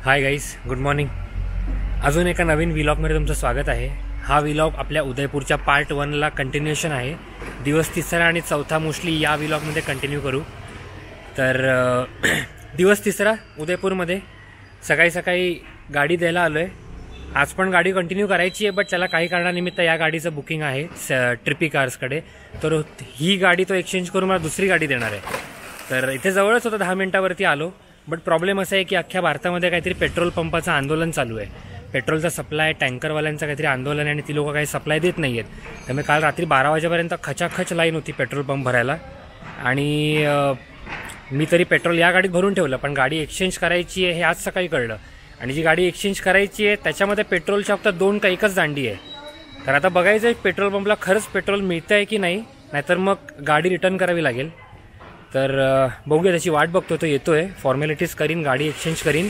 Hi guys, good morning. अजून एका नवीन व्लॉगमध्ये तुमचं स्वागत आहे। हा व्लॉग आपल्या उदयपूरच्या पार्ट 1ला कंटिन्युएशन आहे। दिवस तिसरा आणि चौथा मोस्टली या व्लॉगमध्ये कंटिन्यू करू। तर दिवस तिसरा उदयपूरमध्ये सकाळी सकाळी गाडी द्यायला आलो आहे। आज पण गाडी कंटिन्यू करायची आहे, बट त्याला काही कारणानिमित्त या गाडीचं बुकिंग आहे ट्रिपी कार्सकडे। तर ही गाडी तो एक्सचेंज करून मला दुसरी गाडी देणार आहे। तर इथे जवळच होतं, 10 मिनिटावरती आलो। बट प्रॉब्लेम असा आहे की अख्ख्या भारतामध्ये काहीतरी पेट्रोल पंपाचं आंदोलन चालू आहे। पेट्रोलचा सप्लाय टँकरवाल्यांचं काहीतरी आंदोलन आहे आणि ती लोक काही सप्लाय देत नाही आहेत। त्यामुळे काल रात्री 12 वाजेपर्यंत खचाखच लाईन होती पेट्रोल पंप भरायला। आणि मी तरी पेट्रोल या गाडीत भरून ठेवलं, पण गाडी एक्सचेंज करायची आहे हे आज सकाळी कळलं। आणि जी गाडी एक्सचेंज करायची आहे त्याच्यामध्ये पेट्रोलच्या फक्त 2 का 1च दांडी आहे। तर आता बघायचं आहे पेट्रोल पंपला खरंच पेट्रोल मिळतं आहे की नाही, नाहीतर मग गाडी रिटर्न करावी लागेल। तर बघूया, त्याची वाट बघतो। तो येतोय, फॉर्मॅलिटीज करीन, गाडी एक्सचेंज करीन,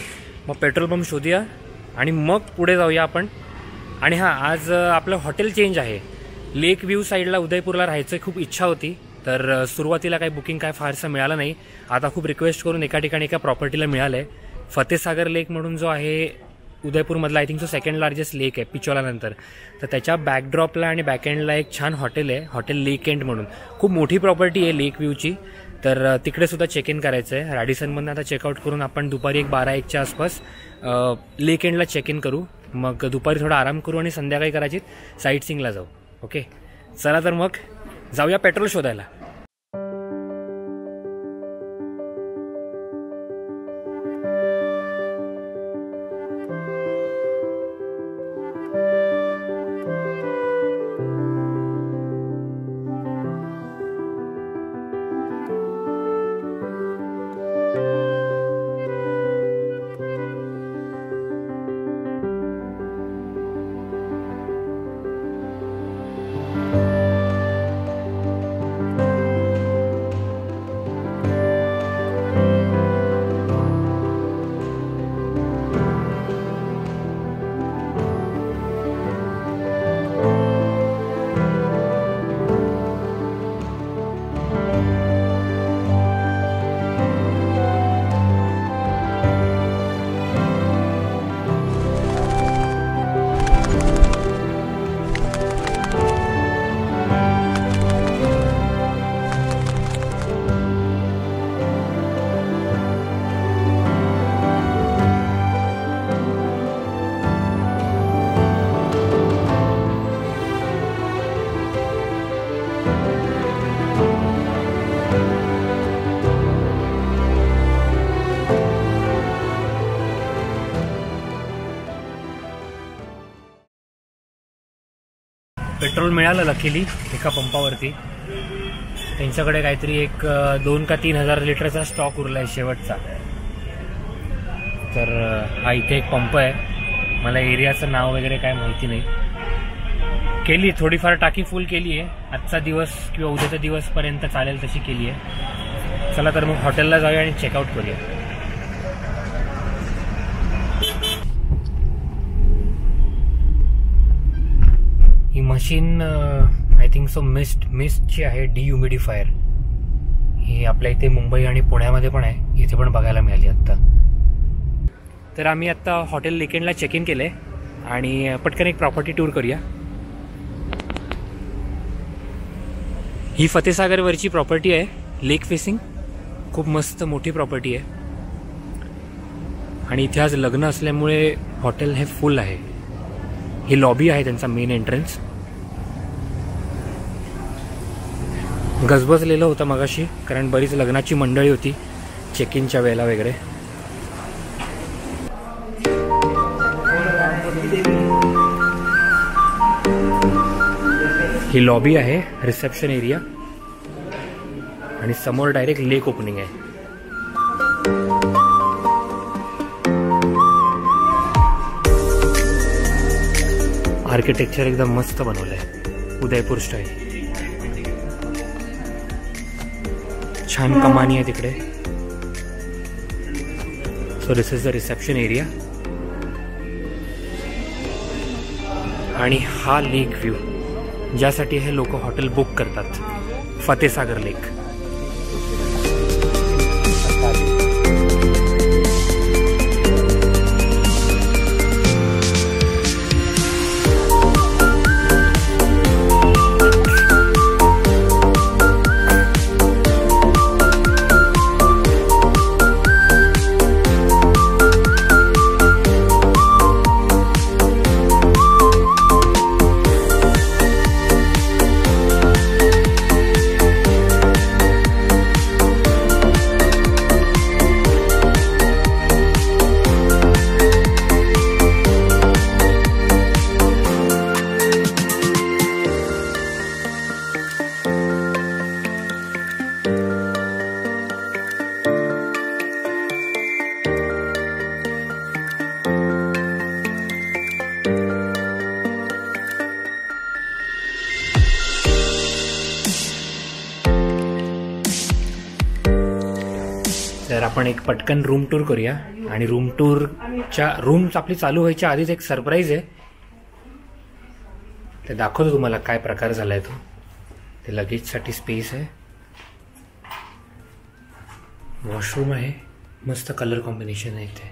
मग पेट्रोल पंप शोधूया आणि मग पुढे जाऊया आपण। आणि हां, आज आपलं हॉटेल चेंज आहे। लेक व्ह्यू साईडला उदयपूरला राहायचं खूप इच्छा होती, तर सुरुवातीला काही बुकिंग काय फारसं मिळालं नाही। आता खूप रिक्वेस्ट करून एका ठिकाणी एका प्रॉपर्टीला मिळालं आहे। फतेसागर लेक म्हणून जो आहे उदयपूरमधला, आय थिंक तो सेकंड लार्जेस्ट लेक आहे पिचोलानंतर। तर त्याच्या बॅकड्रॉपला आणि बॅकएंडला एक छान हॉटेल आहे, हॉटेल लेक एंड म्हणून। खूप मोठी प्रॉपर्टी आहे लेक व्ह्यूची। तर तिकडे सुद्धा चेक इन करायचं आहे। रॅडिसनमधून आता चेकआउट करून आपण दुपारी 12-1च्या आसपास लेक एंडला चेक इन करू। मग दुपारी थोडा आराम करू आणि संध्याकाळी करायची साईट सीइंगला जाऊ। ओके, चला तर मग जाऊया पेट्रोल शोधायला। पेट्रोल मिळालं लकीली एका पंपावरती। त्यांच्याकडे काहीतरी एक 2 का 3 हजार लिटरचा स्टॉक उरला आहे शेवटचा। तर हा इथे एक पंप आहे। मला एरियाचं नाव वगैरे काय माहिती नाही। केली थोडीफार टाकी फुल केली आहे। आजचा दिवस किंवा उद्याचा दिवसपर्यंत चालेल तशी केली आहे। चला तर मग हॉटेलला जाऊया आणि चेकआउट करूया। ही मशीन आय थिंक सो मिस्टची आहे, डिह्युमिडिफायर। ही आपल्या इथे मुंबई आणि पुण्यामध्ये पण आहे, इथे पण बघायला मिळाली आत्ता। तर आम्ही आत्ता हॉटेल लेक एंडला चेक इन केलं आहे आणि पटकन एक प्रॉपर्टी टूर करूया। ही फतेसागरवरची प्रॉपर्टी आहे, लेक फेसिंग। खूप मस्त मोठी प्रॉपर्टी आहे आणि इथे आज लग्न असल्यामुळे हॉटेल हे फुल आहे। ही लॉबी आहे त्यांचा मेन एंट्रन्स। गजबजलेलं होतं मगाशी, कारण बरीच लग्नाची मंडळी होती चेक इनच्या वेळेला वगैरे। ही लॉबी आहे, रिसेप्शन एरिया, आणि समोर डायरेक्ट लेक ओपनिंग आहे। आर्किटेक्चर एकदम मस्त बनवलंय, उदयपूर स्टाईल। छान कमानी आहे तिकडे। So this is the reception area आणि हा लेक व्ह्यू, ज्यासाठी हे लोक हॉटेल बुक करतात, फतेसागर लेक। तर आपण एक पटकन रूम टूर करूया आणि रूम टूरच्या रूम्स आपली चालू व्हायच्या आधीच एक सरप्राईज आहे, ते दाखवतो तुम्हाला काय प्रकार झालाय तो. ते लगेजसाठी स्पेस आहे, वॉशरूम आहे, मस्त कलर कॉम्बिनेशन आहे इथे.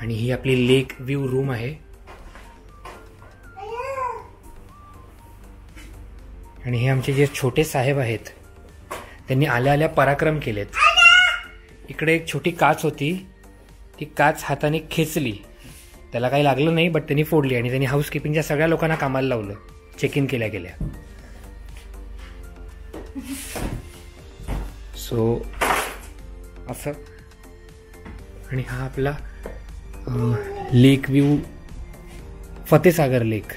आणि ही आपली लेक व्ह्यू रूम आहे. आणि हे आमचे जे छोटे साहेब आहेत त्यांनी आल्या आल्या पराक्रम केलेत. इकडे एक छोटी काच होती, ती काच हाताने खेचली, त्याला काही लागलं नाही, बट त्यांनी फोडली आणि त्यांनी हाऊसकीपिंगच्या सगळ्या लोकांना कामाला लावलं चेक इन केल्या गेल्या. सो असं. आणि हा आपला लेक व्ह्यू, फतेसागर लेक.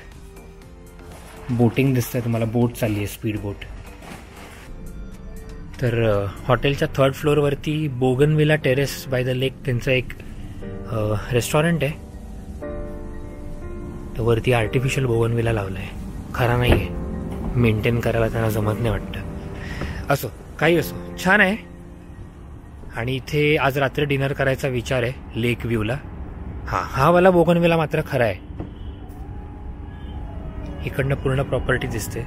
बोटिंग दिसतंय तुम्हाला, बोट चालली आहे, स्पीड बोट. तर हॉटेलच्या 3rd फ्लोअरवरती bougainvillea terrace by the lake त्यांचं एक रेस्टॉरंट आहे. तर वरती आर्टिफिशियल बोगनविला लावला आहे, खरा नाही आहे, मेंटेन करायला त्यांना जमत नाही वाटतं. असो काही असो, छान आहे. आणि इथे आज रात्री डिनर करायचा विचार आहे लेक व्ह्यूला. हा वाला बोगनविला मात्र खरा आहे. इकडनं पूर्ण प्रॉपर्टी दिसते,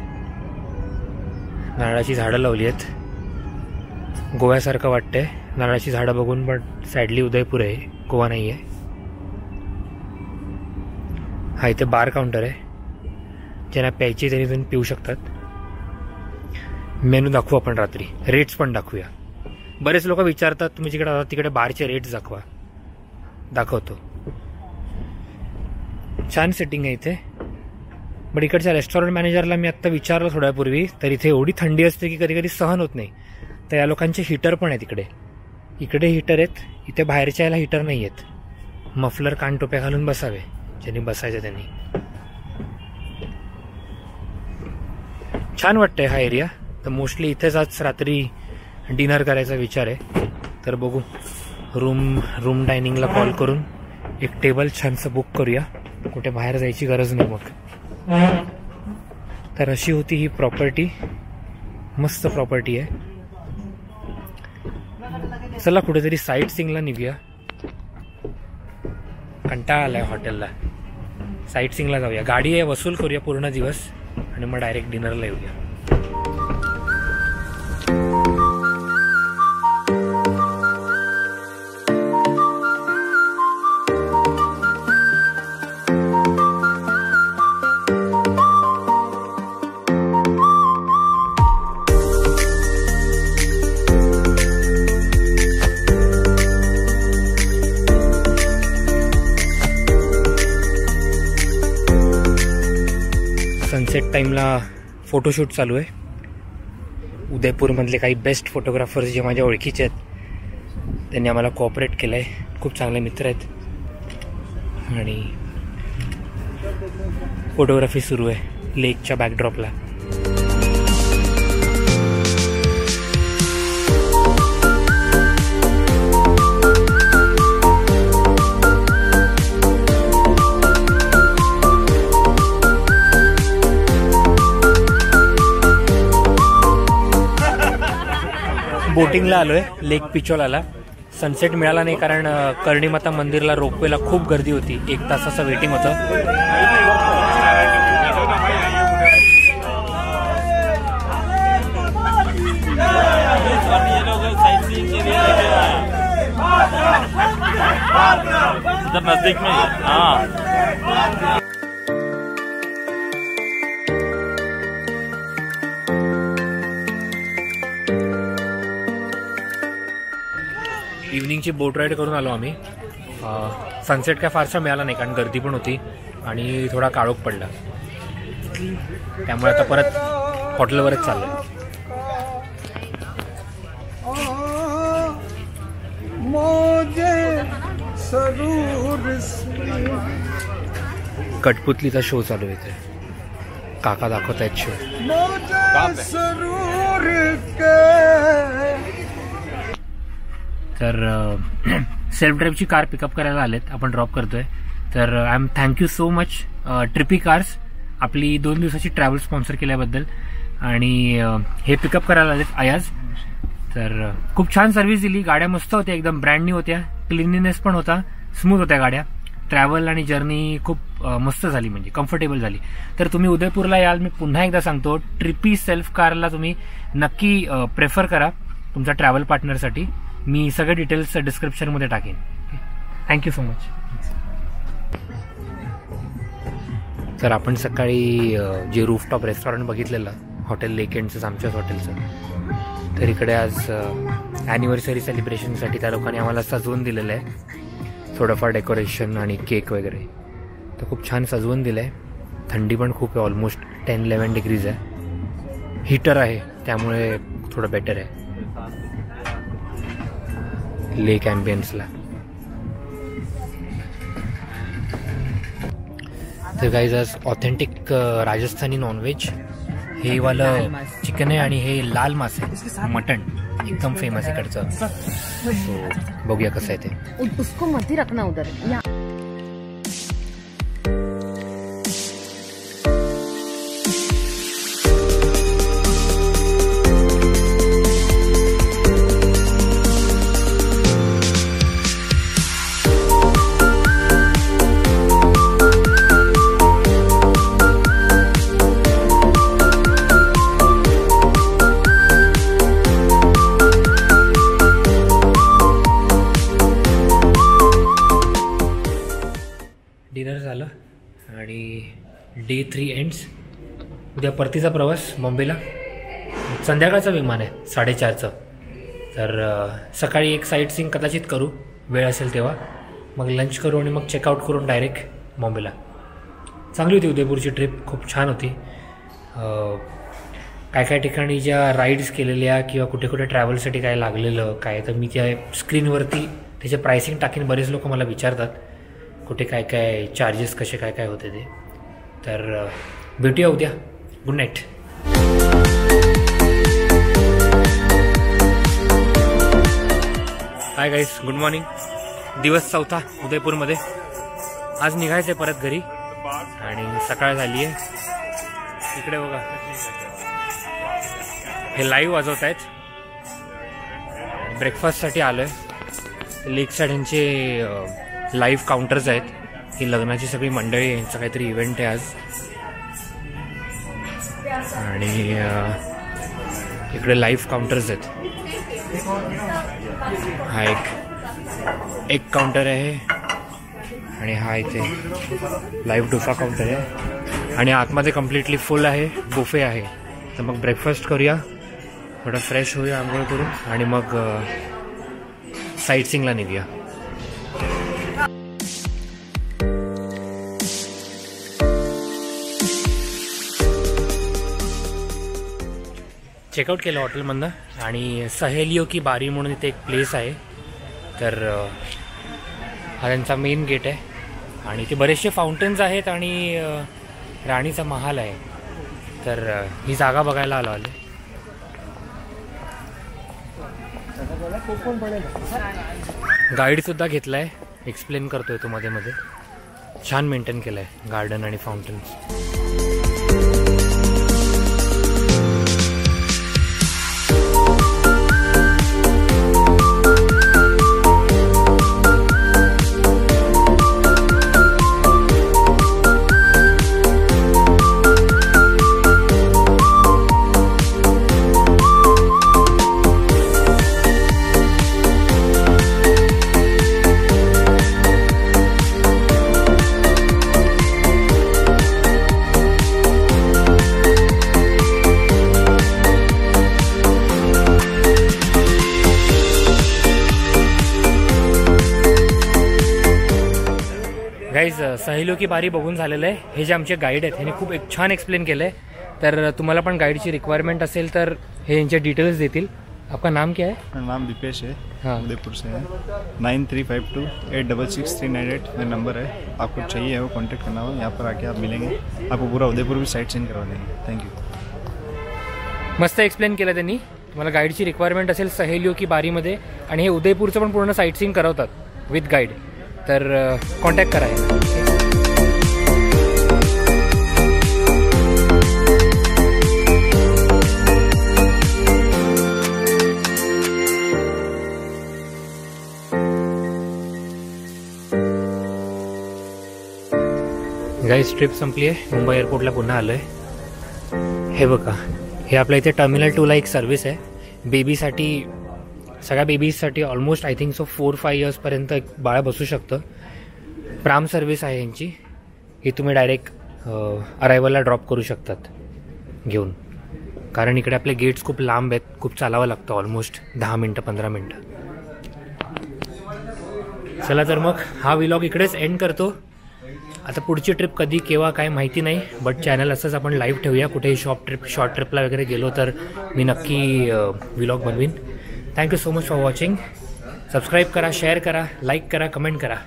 नारळाची झाडं लावली आहेत, गोव्यासारखं वाटतंय नारळाची झाडं बघून, पण सॅडली उदयपूर आहे, गोवा नाही आहे. हा इथे बार काउंटर आहे, ज्यांना प्यायची त्यांनी तुम्ही पिऊ शकतात. मेनू दाखवू आपण रात्री, रेट्स पण दाखवूया. बरेच लोक विचारतात तुम्ही जिकडे जातात तिकडे बारचे रेट्स दाखवा, दाखवतो. छान सेटिंग आहे इथे. बट इकडच्या रेस्टॉरंट मॅनेजरला मी आत्ता विचारलं थोड्यापूर्वी, तर इथे एवढी थंडी असते की कधी कधी सहन होत नाही. तर या लोकांचे हीटर पण आहेत इकडे, इकडे हीटर आहेत, इथे बाहेरच्या याला हीटर नाही आहेत. मफलर कानटोप्या घालून बसावे, ज्यांनी बसायचं त्यांनी. छान वाटतंय हा एरिया. तर मोस्टली इथेच आज रात्री डिनर करायचा विचार आहे. तर बघू, रूम डायनिंगला कॉल करून एक टेबल छानसं बुक करूया, कुठे बाहेर जायची गरज नाही मग. तर अशी होती ही प्रॉपर्टी, मस्त प्रॉपर्टी आहे. चला कुठेतरी साईट सीइंगला निघूया, कंटाळा आलाय हॉटेलला. साईट सीइंगला जाऊया, गाडी आहे वसूल करूया पूर्ण दिवस आणि मग डायरेक्ट डिनरला येऊया. सनसेट टाईमला फोटोशूट चालू आहे. उदयपूरमधले काही बेस्ट फोटोग्राफर्स जे माझ्या ओळखीचे आहेत त्यांनी आम्हाला कोऑपरेट केलं आहे, खूप चांगले मित्र आहेत. आणि फोटोग्राफी सुरू आहे लेकच्या बॅकड्रॉपला. बोटिंगला आलोय लेक पिचोलाला. सनसेट मिळाला नाही कारण कर्णीमाता मंदिरला रोपवेला खूप गर्दी होती, 1 तासाचं वेटिंग होतं. नजदीक में इव्हनिंगची बोट राईड करून आलो आम्ही. सनसेट काय फारसा मिळाला नाही कारण गर्दी पण होती आणि थोडा काळोख पडला, त्यामुळे आता परत हॉटेलवरच चाललोय. कठपुतलीचा शो चालू आहे इथे, काका दाखवत आहेत शो. तर सेल्फ ड्राईव्हची कार पिकअप करायला आलेत, आपण ड्रॉप करतोय. तर I am thank you so much Trippy Cars आपली 2 दिवसाची ट्रॅव्हल स्पॉन्सर केल्याबद्दल. आणि हे पिकअप करायला आलेत अयाज. तर खूप छान सर्व्हिस दिली. गाड्या मस्त होत्या, एकदम ब्रँड न्यू होत्या, क्लिनलीनेस पण होता, स्मूथ होत्या गाड्या. ट्रॅव्हल आणि जर्नी खूप मस्त झाली, म्हणजे कम्फर्टेबल झाली. तर तुम्ही उदयपूरला याल, मी पुन्हा एकदा सांगतो, ट्रिपी सेल्फ कारला तुम्ही नक्की प्रेफर करा तुमच्या ट्रॅव्हल पार्टनरसाठी. मी सगळे डिटेल्स डिस्क्रिप्शनमध्ये टाकेन. Thank you so much. तर आपण सकाळी जे रूफटॉप रेस्टॉरंट बघितलेलं हॉटेल लेक एंडचं, आमच्याच हॉटेलचं, तर इकडे आज ॲनिव्हर्सरी सेलिब्रेशनसाठी त्या लोकांनी आम्हाला सजवून दिलेलं आहे. थोडंफार डेकोरेशन आणि केक वगैरे, तर खूप छान सजवून दिलं आहे. थंडी पण खूप आहे, ऑलमोस्ट 10-11 डिग्रीज आहे. हीटर आहे त्यामुळे थोडं बेटर आहे लेक ॲम्बियन्सला. तर गाईज आज ऑथेंटिक राजस्थानी नॉनव्हेज, हे वालं चिकन आहे आणि हे लाल मासे मटन एकदम फेमस इकडचं. बघूया कसं आहे ते. उसको मत ही रखना उधर. डिनर झालं आणि डे 3 एंड्स. उद्या परतीचा प्रवास मुंबईला. संध्याकाळचं विमान आहे 4:30चं. तर सकाळी एक साईट सीइंग कदाचित करू, वेळ असेल तेव्हा. मग लंच करू आणि मग चेकआउट करून डायरेक्ट मुंबईला. चांगली होती उदयपूरची ट्रिप, खूप छान होती. काय काय ठिकाणी ज्या राईड्स केलेल्या किंवा कुठे कुठे ट्रॅव्हलसाठी काय लागलेलं काय, तर मी त्या स्क्रीनवरती त्याचे प्राइसिंग टाकीन. बरेच लोक मला विचारतात कुठे काय काय चार्जेस कसे काय काय होते ते. तर भेटूया उद्या. Good night. Hi guys, good morning. दिवस 4था उदयपूरमध्ये. आज निघायचं आहे परत घरी आणि सकाळ झाली आहे. इकडे बघा, हे लाईव्ह वाजवत आहेत. ब्रेकफास्टसाठी आलो आहे. लेक साईड यांचे लाईव्ह काउंटर्स आहेत. ही लग्नाची सगळी मंडळी, यांचा काहीतरी इव्हेंट आहे आज. आणि इकडे लाईव्ह काउंटर्स आहेत. हा एक काउंटर आहे आणि हा इथे लाईव्ह डोसा काउंटर आहे. आणि आतमध्ये कम्प्लिटली फुल आहे, बुफे आहे. तर मग ब्रेकफास्ट करूया, थोडं फ्रेश होऊया आंघोळ करून आणि मग साईट सीइंगला निघूया. चेकआउट केलं हॉटेलमधनं आणि सहेलियो की बारी म्हणून इथे एक प्लेस आहे. तर हा त्यांचा मेन गेट आहे आणि इथे बरेचसे फाउंटन्स आहेत आणि राणीचा महाल आहे. तर ही जागा बघायला आलो आले. गाईडसुद्धा घेतला आहे, एक्सप्लेन करतोय तो मध्ये मध्ये. छान मेंटेन केलं आहे गार्डन आणि फाउंटन्स. गाईज, सहेलियो की बारी बघून झालेलं आहे. हे जे आमचे गाईड आहेत ह्यांनी खूप छान एक्सप्लेन केलं आहे. तर तुम्हाला पण गाईडची रिक्वायरमेंट असेल तर हे यांचे डिटेल्स देतील. आपका नाम क्या है? मेरा नाम दीपेश है. हाँ, उदयपुर से है. 9352-866-398 मेरा नंबर है. आपको चाहिए है वो कांटेक्ट करना हो, यहाँ पर आके आप मिलेंगे. आपको पूरा उदयपुर भी साइट सीइंग करवा देंगे. थँक्यू. मस्त एक्सप्लेन केलं त्यांनी. तुम्हाला गाईडची रिक्वायरमेंट असेल सहेलियो की बारीमध्ये आणि हे उदयपूरचं पण पूर्ण साईट सीइंग करवतात विथ गाईड, तर कॉन्टॅक्ट करा. गाईज ट्रिप संपली आहे. मुंबई एअरपोर्टला पुन्हा आलो आहे. हे बघा, हे आपल्या इथे टर्मिनल 2ला एक सर्व्हिस आहे बेबीसाठी. सगळ्या बेबीजसाठी ऑलमोस्ट आय थिंक सो 4-5 इयर्सपर्यंत एक बाळ बसू शकतं. प्राम सर्व्हिस आहे यांची. ही तुम्ही डायरेक्ट अरायवलला ड्रॉप करू शकतात घेऊन, कारण इकडे आपले गेट्स खूप लांब आहेत. खूप चालावं लागतं, ऑलमोस्ट 10 मिनटं 15 मिनटं. चला तर मग हा व्लॉग इकडेच एंड करतो. आता पुढची ट्रिप कधी केव्हा काय माहिती नाही, बट चॅनल असंच आपण लाईव्ह ठेवूया. कुठेही शॉर्ट ट्रिपला वगैरे गेलो तर मी नक्की व्लॉग बनवीन. Thank you so much for watching. Subscribe करा, शेअर करा, लाईक करा, कमेंट करा,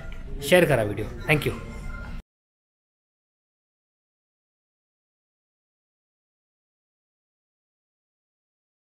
शेअर करा व्हिडिओ. थँक्यू.